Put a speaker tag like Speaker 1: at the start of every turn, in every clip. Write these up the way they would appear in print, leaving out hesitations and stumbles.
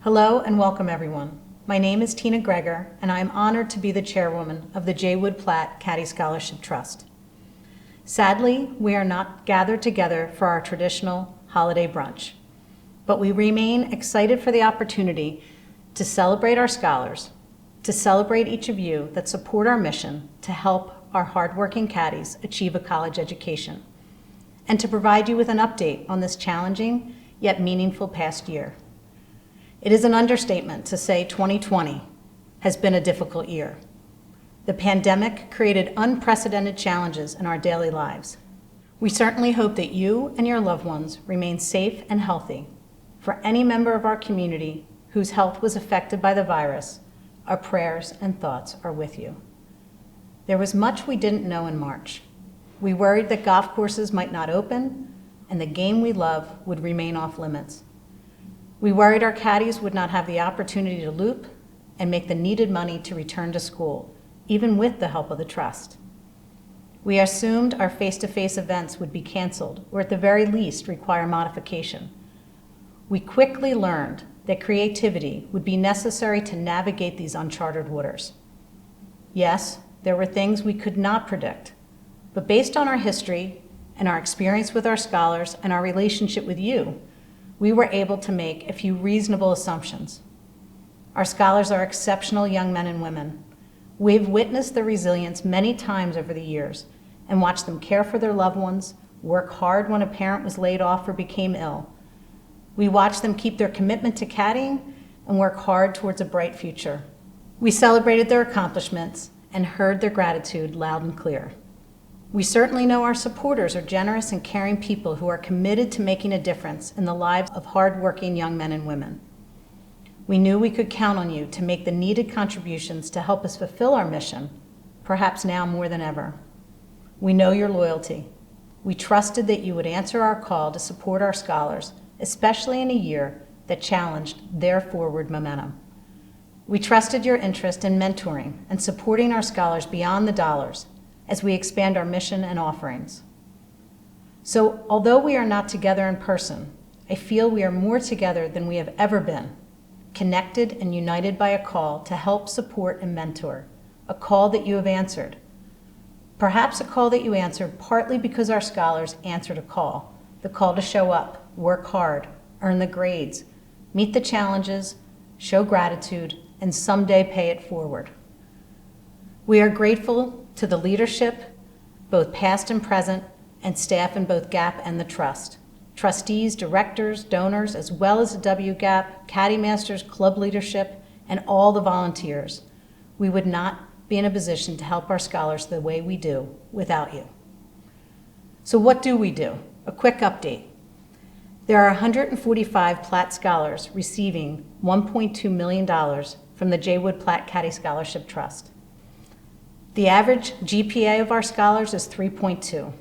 Speaker 1: Hello and welcome everyone. My name is Tina Greger and I am honored to be the chairwoman of the J. Wood Platt Caddie Scholarship Trust. Sadly, we are not gathered together for our traditional holiday brunch, but we remain excited for the opportunity to celebrate our scholars, to celebrate each of you that support our mission to help our hardworking caddies achieve a college education, and to provide you with an update on this challenging yet meaningful past year. It is an understatement to say 2020 has been a difficult year. The pandemic created unprecedented challenges in our daily lives. We certainly hope that you and your loved ones remain safe and healthy. For any member of our community whose health was affected by the virus, our prayers and thoughts are with you. There was much we didn't know in March. We worried that golf courses might not open and the game we love would remain off limits. We worried our caddies would not have the opportunity to loop and make the needed money to return to school, even with the help of the trust. We assumed our face-to-face events would be canceled, or at the very least require modification. We quickly learned that creativity would be necessary to navigate these uncharted waters. Yes, there were things we could not predict, but based on our history and our experience with our scholars and our relationship with you, we were able to make a few reasonable assumptions. Our scholars are exceptional young men and women. We've witnessed their resilience many times over the years and watched them care for their loved ones, work hard when a parent was laid off or became ill. We watched them keep their commitment to caddying and work hard towards a bright future. We celebrated their accomplishments and heard their gratitude loud and clear. We certainly know our supporters are generous and caring people who are committed to making a difference in the lives of hardworking young men and women. We knew we could count on you to make the needed contributions to help us fulfill our mission, perhaps now more than ever. We know your loyalty. We trusted that you would answer our call to support our scholars, especially in a year that challenged their forward momentum. We trusted your interest in mentoring and supporting our scholars beyond the dollars as we expand our mission and offerings. So although we are not together in person, I feel we are more together than we have ever been, connected and united by a call to help, support, and mentor, a call that you have answered. Perhaps a call that you answered partly because our scholars answered a call, the call to show up, work hard, earn the grades, meet the challenges, show gratitude, and someday pay it forward. We are grateful to the leadership, both past and present, and staff in both GAP and the Trust. Trustees, directors, donors, as well as the WGAP, Caddy Masters, club leadership, and all the volunteers. We would not be in a position to help our scholars the way we do without you. So what do we do? A quick update. There are 145 Platt scholars receiving $1.2 million from the J. Wood Platt Caddie Scholarship Trust. The average GPA of our scholars is 3.2.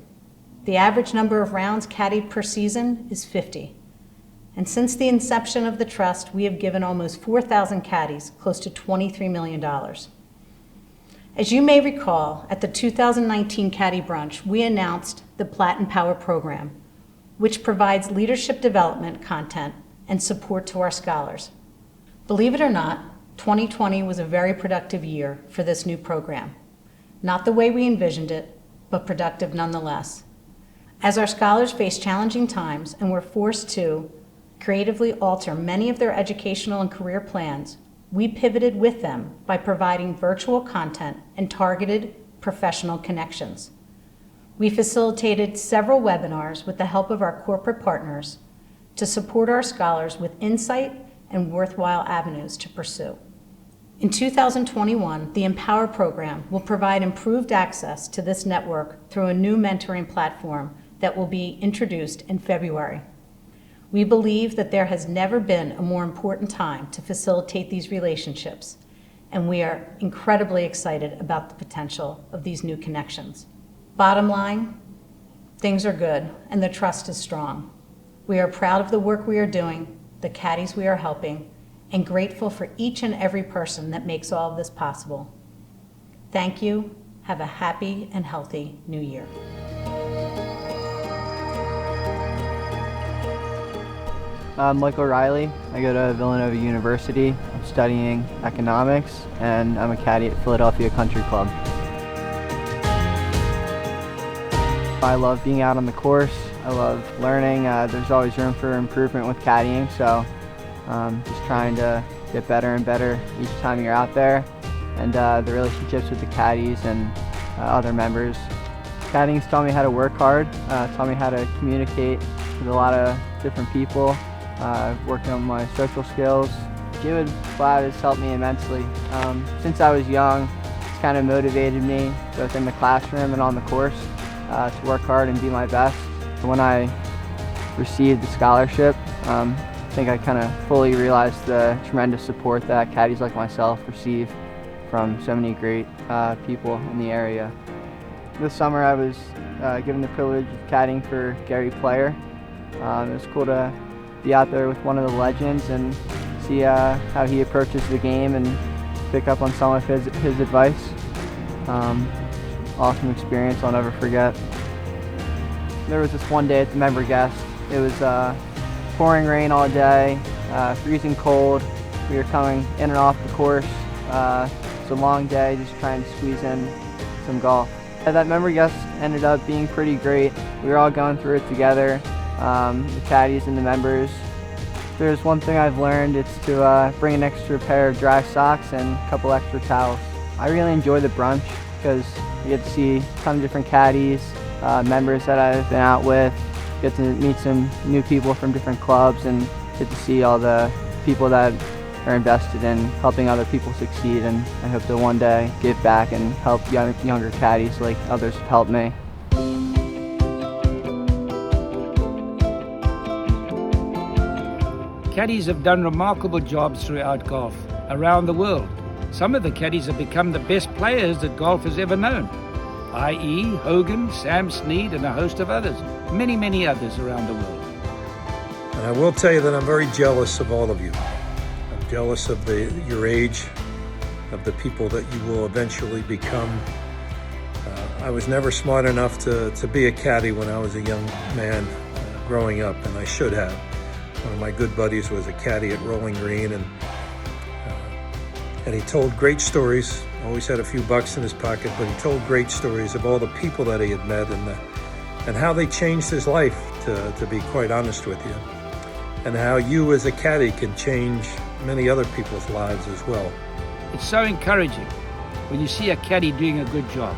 Speaker 1: The average number of rounds caddied per season is 50. And since the inception of the trust, we have given almost 4,000 caddies close to $23 million. As you may recall, at the 2019 Caddie Brunch, we announced the Platt Empower program, which provides leadership development content and support to our scholars. Believe it or not, 2020 was a very productive year for this new program. Not the way we envisioned it, but productive nonetheless. As our scholars faced challenging times and were forced to creatively alter many of their educational and career plans, we pivoted with them by providing virtual content and targeted professional connections. We facilitated several webinars with the help of our corporate partners to support our scholars with insight and worthwhile avenues to pursue. In 2021, the Empower program will provide improved access to this network through a new mentoring platform that will be introduced in February. We believe that there has never been a more important time to facilitate these relationships, and we are incredibly excited about the potential of these new connections. Bottom line, things are good and the trust is strong. We are proud of the work we are doing, the caddies we are helping, and grateful for each and every person that makes all of this possible. Thank you. Have a happy and healthy new year.
Speaker 2: I'm Michael Riley. I go to Villanova University. I'm studying economics, and I'm a caddy at Philadelphia Country Club. I love being out on the course. I love learning. There's always room for improvement with caddying, so just trying to get better and better each time you're out there. And the relationships with the caddies and other members. Caddying's taught me how to work hard, taught me how to communicate with a lot of different people, working on my social skills. JOYNER has helped me immensely. Since I was young, it's kind of motivated me, both in the classroom and on the course, to work hard and be my best. When I received the scholarship, I think I kind of fully realized the tremendous support that caddies like myself receive from so many great people in the area. This summer I was given the privilege of caddying for Gary Player. It was cool to be out there with one of the legends and see how he approaches the game and pick up on some of his advice. Awesome experience I'll never forget. There was this one day at the member guest. It was pouring rain all day, freezing cold. We were coming in and off the course. It's a long day, just trying to squeeze in some golf. That member guest ended up being pretty great. We were all going through it together, the caddies and the members. If there's one thing I've learned, it's to bring an extra pair of dry socks and a couple extra towels. I really enjoy the brunch because you get to see a ton of different caddies, members that I've been out with, get to meet some new people from different clubs, and get to see all the people that are invested in helping other people succeed. And I hope to one day give back and help younger caddies like others have helped me.
Speaker 3: Caddies have done remarkable jobs throughout golf around the world. Some of the caddies have become the best players that golf has ever known, i.e. Hogan, Sam Snead, and a host of others, many, many others around the world.
Speaker 4: And I will tell you that I'm very jealous of all of you. I'm jealous of your age, of the people that you will eventually become. I was never smart enough to be a caddy when I was a young man growing up, and I should have. One of my good buddies was a caddy at Rolling Green, and he told great stories. Always had a few bucks in his pocket, but he told great stories of all the people that he had met and how they changed his life, to be quite honest with you, and how you as a caddy can change many other people's lives as well.
Speaker 3: It's so encouraging when you see a caddy doing a good job,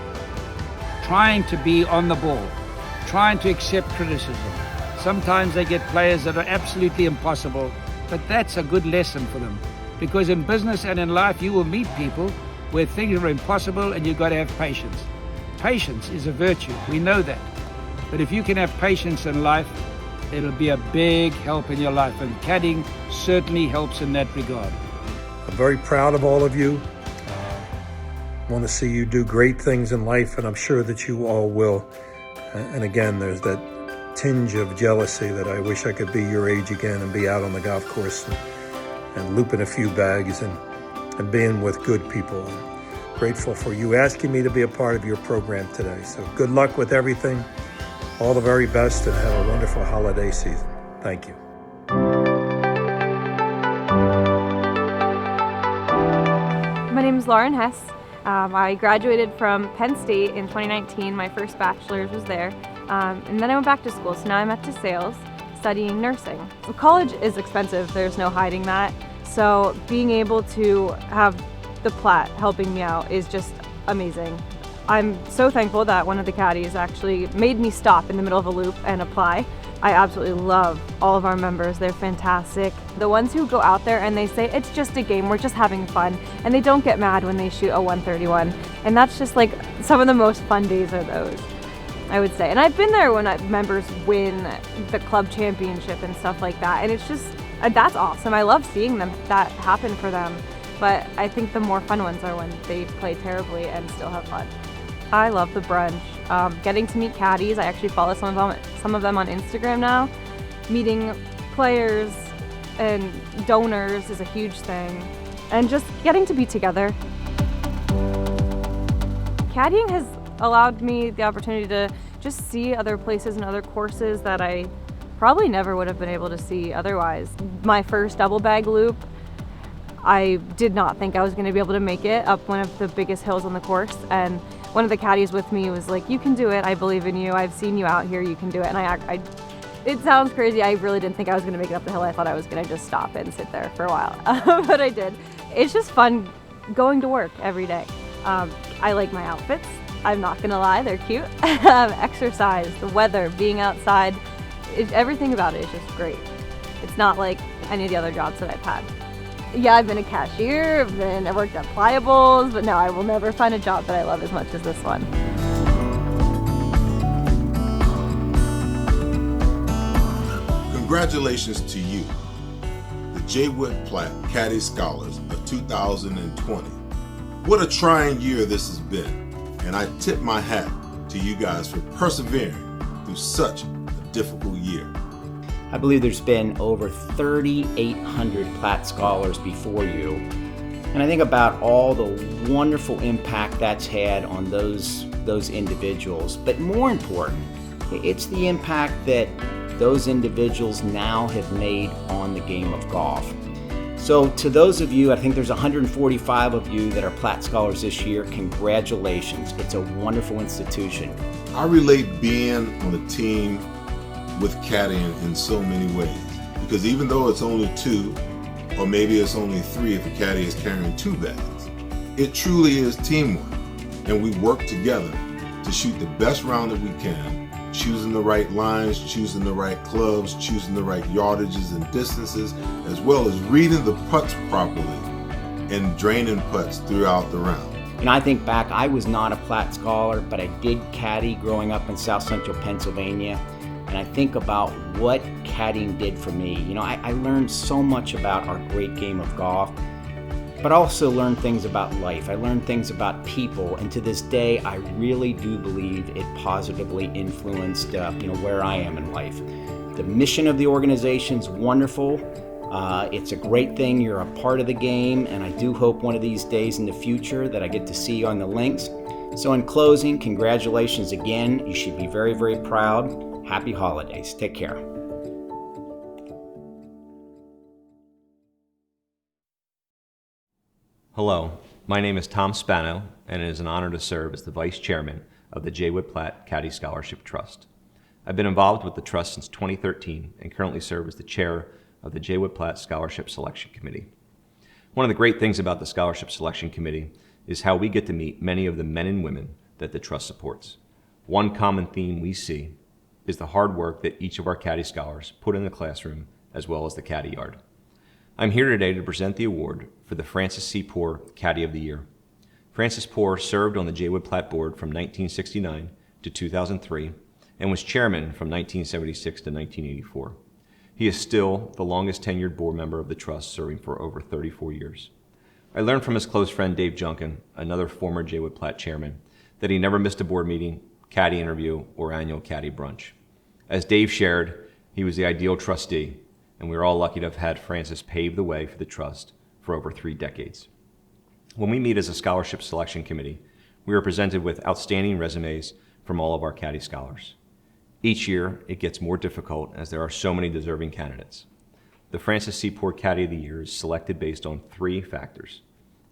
Speaker 3: trying to be on the ball, trying to accept criticism. Sometimes they get players that are absolutely impossible, but that's a good lesson for them. Because in business and in life, you will meet people where things are impossible and you've got to have patience. Patience is a virtue, we know that. But if you can have patience in life, it'll be a big help in your life, and caddying certainly helps in that regard.
Speaker 4: I'm very proud of all of you. I want to see you do great things in life, and I'm sure that you all will. And again, there's that tinge of jealousy that I wish I could be your age again and be out on the golf course and looping a few bags and being with good people. I'm grateful for you asking me to be a part of your program today. So good luck with everything. All the very best, and have a wonderful holiday season. Thank you.
Speaker 5: My name is Lauren Hess. I graduated from Penn State in 2019. My first bachelor's was there. And then I went back to school, so now I'm at DeSales studying nursing. College is expensive, there's no hiding that. So being able to have the Platt helping me out is just amazing. I'm so thankful that one of the caddies actually made me stop in the middle of a loop and apply. I absolutely love all of our members, they're fantastic. The ones who go out there and they say, it's just a game, we're just having fun, and they don't get mad when they shoot a 131. And that's just like, some of the most fun days are those, I would say. And I've been there when members win the club championship and stuff like that, and it's just, that's awesome. I love seeing that happen for them. But I think the more fun ones are when they play terribly and still have fun. I love the brunch. Getting to meet caddies, I actually follow some of them on Instagram now. Meeting players and donors is a huge thing. And just getting to be together. Caddying has allowed me the opportunity to just see other places and other courses that I probably never would have been able to see otherwise. My first double bag loop, I did not think I was going to be able to make it up one of the biggest hills on the course, and one of the caddies with me was like, "You can do it, I believe in you, I've seen you out here, you can do it." And it sounds crazy, I really didn't think I was going to make it up the hill. I thought I was going to just stop and sit there for a while, but I did. It's just fun going to work every day. I like my outfits, I'm not going to lie, they're cute. Exercise, the weather, being outside, everything about it is just great. It's not like any of the other jobs that I've had. Yeah, I've been a cashier, I worked at Pliables, but no, I will never find a job that I love as much as this one.
Speaker 6: Congratulations to you, the J. Wood Platt Caddy Scholars of 2020. What a trying year this has been, and I tip my hat to you guys for persevering through such a difficult year.
Speaker 7: I believe there's been over 3,800 Platt Scholars before you, and I think about all the wonderful impact that's had on those individuals, but more important, it's the impact that those individuals now have made on the game of golf. So to those of you, I think there's 145 of you that are Platt Scholars this year, congratulations. It's a wonderful institution.
Speaker 6: I relate being on a team with caddying in so many ways, because even though it's only 2, or maybe it's only 3 if a caddy is carrying 2 bags, it truly is teamwork, and we work together to shoot the best round that we can, choosing the right lines, choosing the right clubs, choosing the right yardages and distances, as well as reading the putts properly and draining putts throughout the round.
Speaker 7: And I think back, I was not a Platt Scholar, but I did caddy growing up in South Central Pennsylvania, and I think about what caddying did for me. You know, I learned so much about our great game of golf, but also learned things about life. I learned things about people, and to this day, I really do believe it positively influenced where I am in life. The mission of the organization's wonderful. It's a great thing you're a part of the game, and I do hope one of these days in the future that I get to see you on the links. So in closing, congratulations again. You should be very, very proud. Happy holidays. Take care.
Speaker 8: Hello, my name is Tom Spano, and it is an honor to serve as the Vice Chairman of the J. Wood Platt Caddy Scholarship Trust. I've been involved with the Trust since 2013 and currently serve as the Chair of the J. Wood Platt Scholarship Selection Committee. One of the great things about the Scholarship Selection Committee is how we get to meet many of the men and women that the Trust supports. One common theme we see is the hard work that each of our Caddy Scholars put in the classroom as well as the caddy yard. I'm here today to present the award for the Francis C. Poor Caddy of the Year. Francis Poor served on the J. Wood Platt Board from 1969 to 2003 and was chairman from 1976 to 1984. He is still the longest tenured board member of the Trust, serving for over 34 years. I learned from his close friend Dave Junkin, another former J. Wood Platt chairman, that he never missed a board meeting, caddy interview, or annual Caddie Brunch. As Dave shared, he was the ideal trustee, and we were all lucky to have had Francis pave the way for the Trust for over 3 decades. When we meet as a scholarship selection committee, we are presented with outstanding resumes from all of our Caddy Scholars. Each year, it gets more difficult as there are so many deserving candidates. The Francis C. Poor Caddy of the Year is selected based on 3 factors: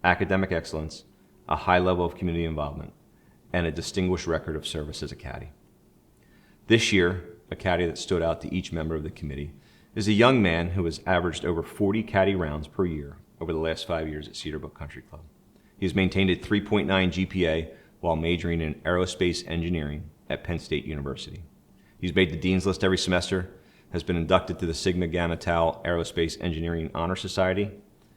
Speaker 8: academic excellence, a high level of community involvement, and a distinguished record of service as a caddy. This year, a caddy that stood out to each member of the committee is a young man who has averaged over 40 caddy rounds per year over the last 5 years at Cedar Brook Country Club. He has maintained a 3.9 GPA while majoring in aerospace engineering at Penn State University. He's made the Dean's List every semester, has been inducted to the Sigma Gamma Tau Aerospace Engineering Honor Society,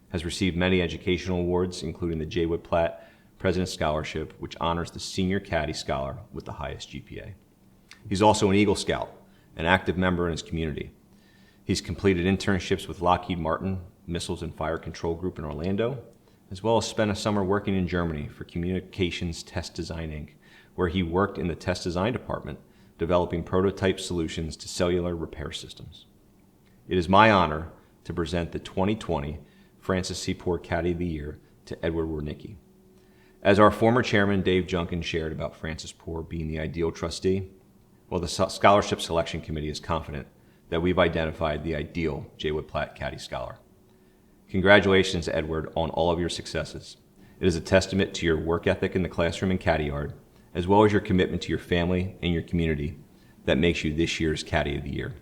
Speaker 8: has received many educational awards, including the J. Wood Platt President's Scholarship, which honors the senior caddy scholar with the highest GPA. He's also an Eagle Scout, an active member in his community. He's completed internships with Lockheed Martin Missiles and Fire Control Group in Orlando, as well as spent a summer working in Germany for Communications Test Design Inc., where he worked in the test design department, developing prototype solutions to cellular repair systems. It is my honor to present the 2020 Francis C. Poor Caddy of the Year to Edward Wernicke. As our former chairman, Dave Junkin, shared about Francis Poor being the ideal trustee, well, the Scholarship Selection Committee is confident that we've identified the ideal J. Wood Platt Caddy Scholar. Congratulations, Edward, on all of your successes. It is a testament to your work ethic in the classroom and caddy yard, as well as your commitment to your family and your community that makes you this year's Caddy of the Year.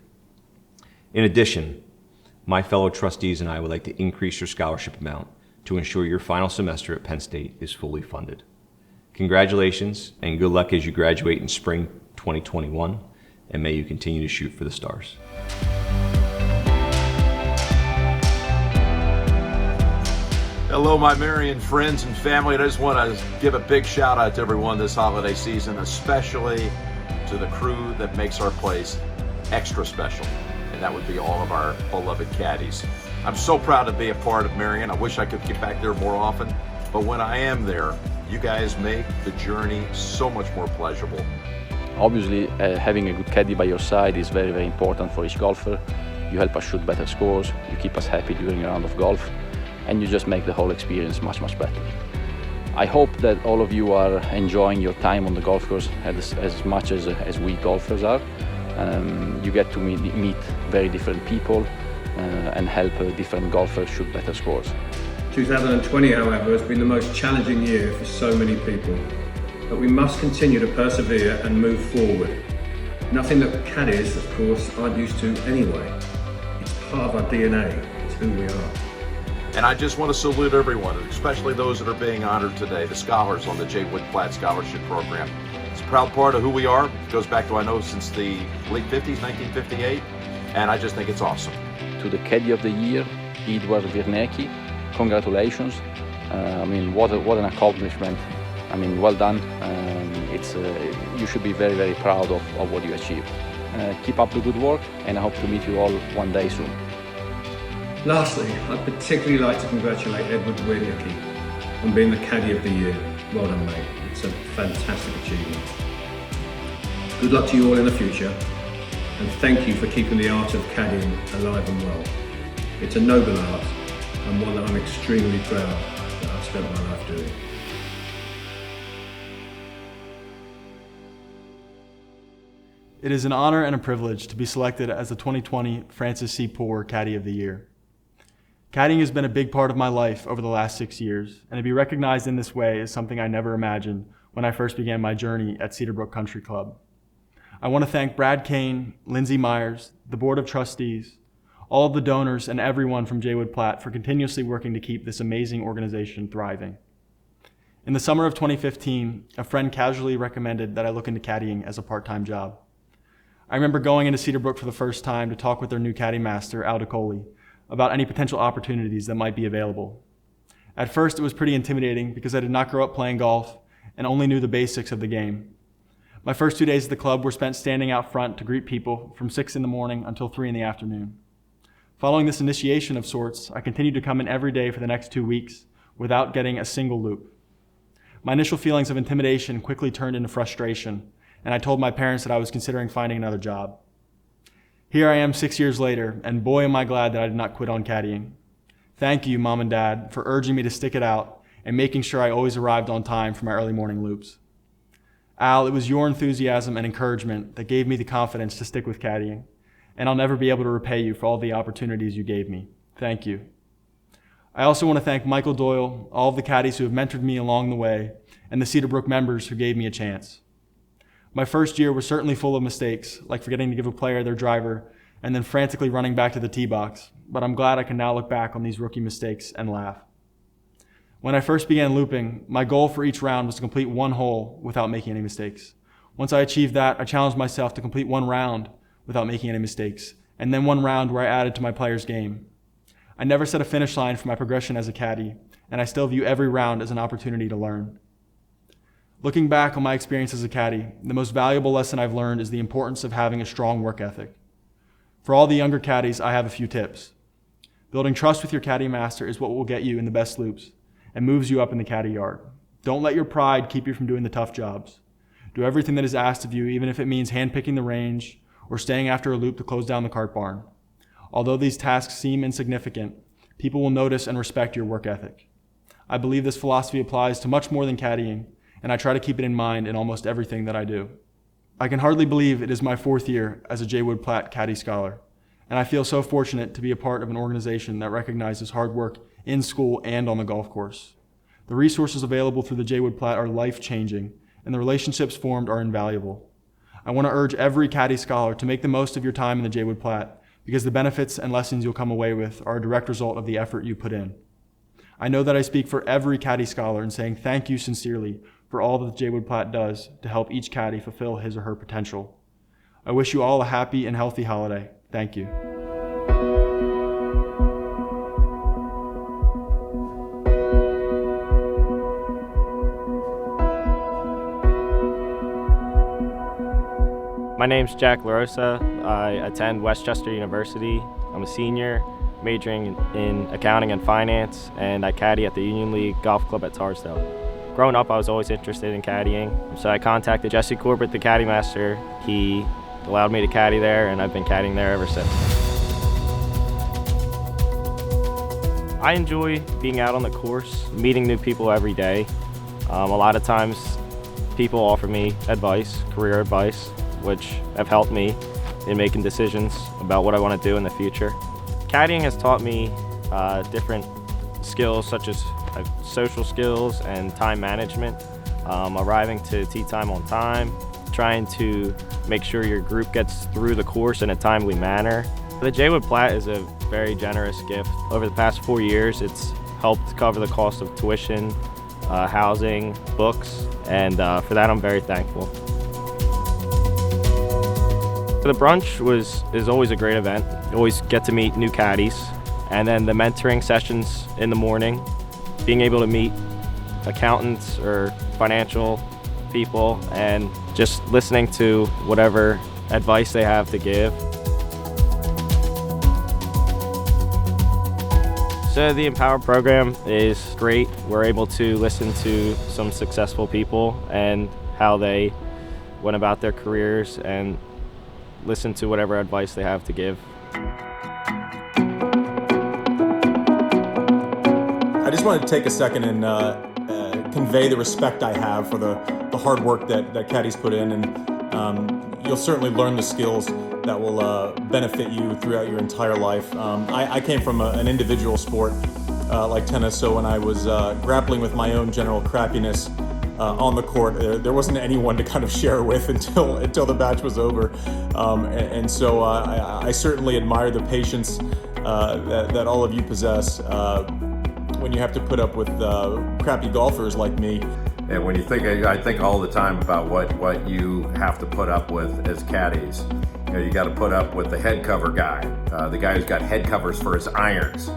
Speaker 8: In addition, my fellow trustees and I would like to increase your scholarship amount to ensure your final semester at Penn State is fully funded. Congratulations and good luck as you graduate in spring 2021, and may you continue to shoot for the stars.
Speaker 9: Hello, my Marion friends and family. I just want to give a big shout out to everyone this holiday season, especially to the crew that makes our place extra special. And that would be all of our beloved caddies. I'm so proud to be a part of Marion. I wish I could get back there more often, but when I am there, you guys make the journey so much more pleasurable.
Speaker 10: Obviously, having a good caddy by your side is very, very important for each golfer. You help us shoot better scores, you keep us happy during a round of golf, and you just make the whole experience much, much better. I hope that all of you are enjoying your time on the golf course as much as we golfers are. You get to meet very different people and help different golfers shoot better scores.
Speaker 11: 2020, however, has been the most challenging year for so many people. But we must continue to persevere and move forward. Nothing that caddies, of course, aren't used to anyway. It's part of our DNA, it's who we are.
Speaker 9: And I just want to salute everyone, especially those that are being honored today, the scholars on the J. Wood Platt Scholarship Program. It's a proud part of who we are. It goes back to, I know, since the late 50s, 1958, and I just think it's awesome.
Speaker 10: To the Caddy of the Year, Edward Virnecki, congratulations. I mean, what an accomplishment. I mean, well done. You should be very, very proud of what you achieved. Keep up the good work, and I hope to meet you all one day soon.
Speaker 11: Lastly, I'd particularly like to congratulate Edward Wirnicki on being the Caddy of the Year. Well done, mate. It's a fantastic achievement. Good luck to you all in the future, and thank you for keeping the art of caddying alive and well. It's a noble art, and one that I'm extremely proud that I've spent my life doing.
Speaker 12: It is an honor and a privilege to be selected as the 2020 Francis C. Poore Caddy of the Year. Caddying has been a big part of my life over the last 6 years, and to be recognized in this way is something I never imagined when I first began my journey at Cedar Brook Country Club. I want to thank Brad Kane, Lindsay Myers, the Board of Trustees, all of the donors, and everyone from J. Wood Platt for continuously working to keep this amazing organization thriving. In the summer of 2015, a friend casually recommended that I look into caddying as a part-time job. I remember going into Cedar Brook for the first time to talk with their new caddy master, Al DeColi, about any potential opportunities that might be available. At first, it was pretty intimidating because I did not grow up playing golf and only knew the basics of the game. My first 2 days at the club were spent standing out front to greet people from 6 in the morning until 3 in the afternoon. Following this initiation of sorts, I continued to come in every day for the next 2 weeks without getting a single loop. My initial feelings of intimidation quickly turned into frustration, and I told my parents that I was considering finding another job. Here I am 6 years later, and boy am I glad that I did not quit on caddying. Thank you, Mom and Dad, for urging me to stick it out and making sure I always arrived on time for my early morning loops. Al, it was your enthusiasm and encouragement that gave me the confidence to stick with caddying, and I'll never be able to repay you for all the opportunities you gave me. Thank you. I also want to thank Michael Doyle, all of the caddies who have mentored me along the way, and the Cedar Brook members who gave me a chance. My first year was certainly full of mistakes, like forgetting to give a player their driver and then frantically running back to the tee box, but I'm glad I can now look back on these rookie mistakes and laugh. When I first began looping, my goal for each round was to complete one hole without making any mistakes. Once I achieved that, I challenged myself to complete one round without making any mistakes, and then one round where I added to my player's game. I never set a finish line for my progression as a caddy, and I still view every round as an opportunity to learn. Looking back on my experience as a caddy, the most valuable lesson I've learned is the importance of having a strong work ethic. For all the younger caddies, I have a few tips. Building trust with your caddy master is what will get you in the best loops and moves you up in the caddy yard. Don't let your pride keep you from doing the tough jobs. Do everything that is asked of you, even if it means handpicking the range or staying after a loop to close down the cart barn. Although these tasks seem insignificant, people will notice and respect your work ethic. I believe this philosophy applies to much more than caddying, and I try to keep it in mind in almost everything that I do. I can hardly believe it is my 4th year as a J. Wood Platt Caddy Scholar, and I feel so fortunate to be a part of an organization that recognizes hard work in school and on the golf course. The resources available through the J. Wood Platt are life-changing, and the relationships formed are invaluable. I want to urge every Caddy Scholar to make the most of your time in the J. Wood Platt, because the benefits and lessons you'll come away with are a direct result of the effort you put in. I know that I speak for every Caddy Scholar in saying thank you sincerely for all that the J. Wood Platt does to help each caddy fulfill his or her potential. I wish you all a happy and healthy holiday. Thank you.
Speaker 13: My name's Jack LaRosa. I attend Westchester University. I'm a senior, majoring in accounting and finance, and I caddy at the Union League Golf Club at Tarsdale. Growing up, I was always interested in caddying, so I contacted Jesse Corbett, the caddy master. He allowed me to caddy there, and I've been caddying there ever since. I enjoy being out on the course, meeting new people every day. A lot of times, people offer me advice, career advice, which have helped me in making decisions about what I want to do in the future. Caddying has taught me different skills such as social skills and time management, arriving to tee time on time, trying to make sure your group gets through the course in a timely manner. The J. Wood Platt is a very generous gift. Over the past 4 years, it's helped cover the cost of tuition, housing, books, and for that I'm very thankful. The brunch is always a great event. You always get to meet new caddies. And then the mentoring sessions in the morning, being able to meet accountants or financial people and just listening to whatever advice they have to give. So the Empower program is great. We're able to listen to some successful people and how they went about their careers and listen to whatever advice they have to give.
Speaker 14: I just wanted to take a second and convey the respect I have for the hard work that caddies put in, and you'll certainly learn the skills that will benefit you throughout your entire life. I came from an individual sport like tennis, so when I was grappling with my own general crappiness on the court, there wasn't anyone to kind of share with until the match was over, and so I certainly admire the patience that all of you possess when you have to put up with crappy golfers like me.
Speaker 9: And when you think, I think all the time about what you have to put up with as caddies. You got to put up with the head cover guy, the guy who's got head covers for his irons.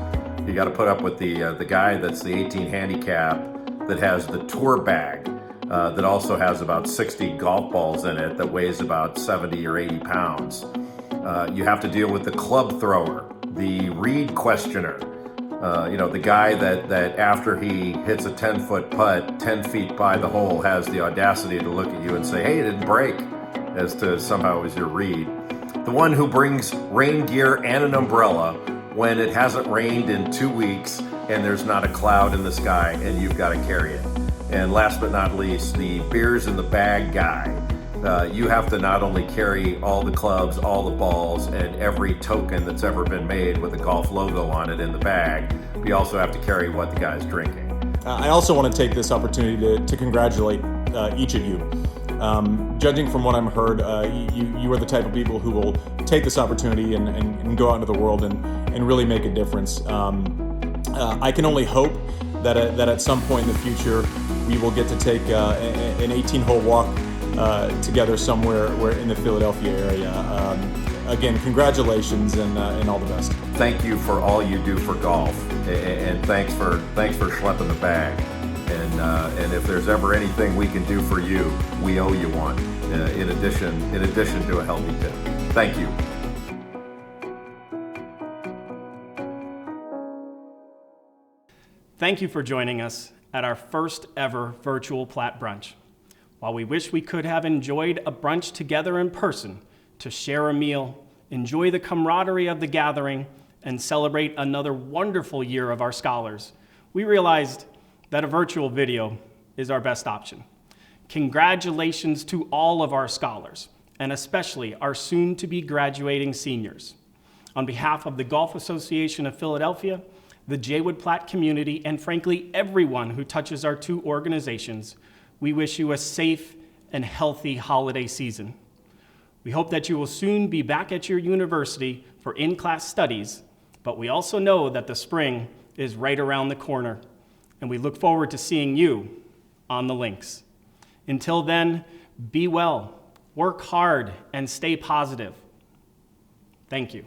Speaker 9: You got to put up with the guy that's the 18 handicap that has the tour bag that also has about 60 golf balls in it that weighs about 70 or 80 pounds. You have to deal with the club thrower, the reed questioner, the guy that after he hits a 10-foot putt 10 feet by the hole has the audacity to look at you and say, hey, it didn't break, as to somehow it was your reed. The one who brings rain gear and an umbrella when it hasn't rained in 2 weeks and there's not a cloud in the sky and you've got to carry it. And last but not least, the beers in the bag guy. You have to not only carry all the clubs, all the balls, and every token that's ever been made with a golf logo on it in the bag, but you also have to carry what the guy's drinking.
Speaker 14: I also want to take this opportunity to congratulate each of you. Judging from what I've heard, you are the type of people who will take this opportunity and go out into the world and really make a difference. I can only hope that at some point in the future we will get to take an 18-hole walk together somewhere in the Philadelphia area. Again, congratulations and all the best.
Speaker 9: Thank you for all you do for golf, and thanks for schlepping the bag. And if there's ever anything we can do for you, we owe you one. In addition to a healthy tip. Thank you.
Speaker 15: Thank you for joining us at our first ever virtual Platt Brunch. While we wish we could have enjoyed a brunch together in person to share a meal, enjoy the camaraderie of the gathering, and celebrate another wonderful year of our scholars, we realized that a virtual video is our best option. Congratulations to all of our scholars, and especially our soon-to-be graduating seniors. On behalf of the Golf Association of Philadelphia, the Jaywood Platt community, and frankly, everyone who touches our two organizations, we wish you a safe and healthy holiday season. We hope that you will soon be back at your university for in-class studies, but we also know that the spring is right around the corner, and we look forward to seeing you on the links. Until then, be well, work hard, and stay positive. Thank you.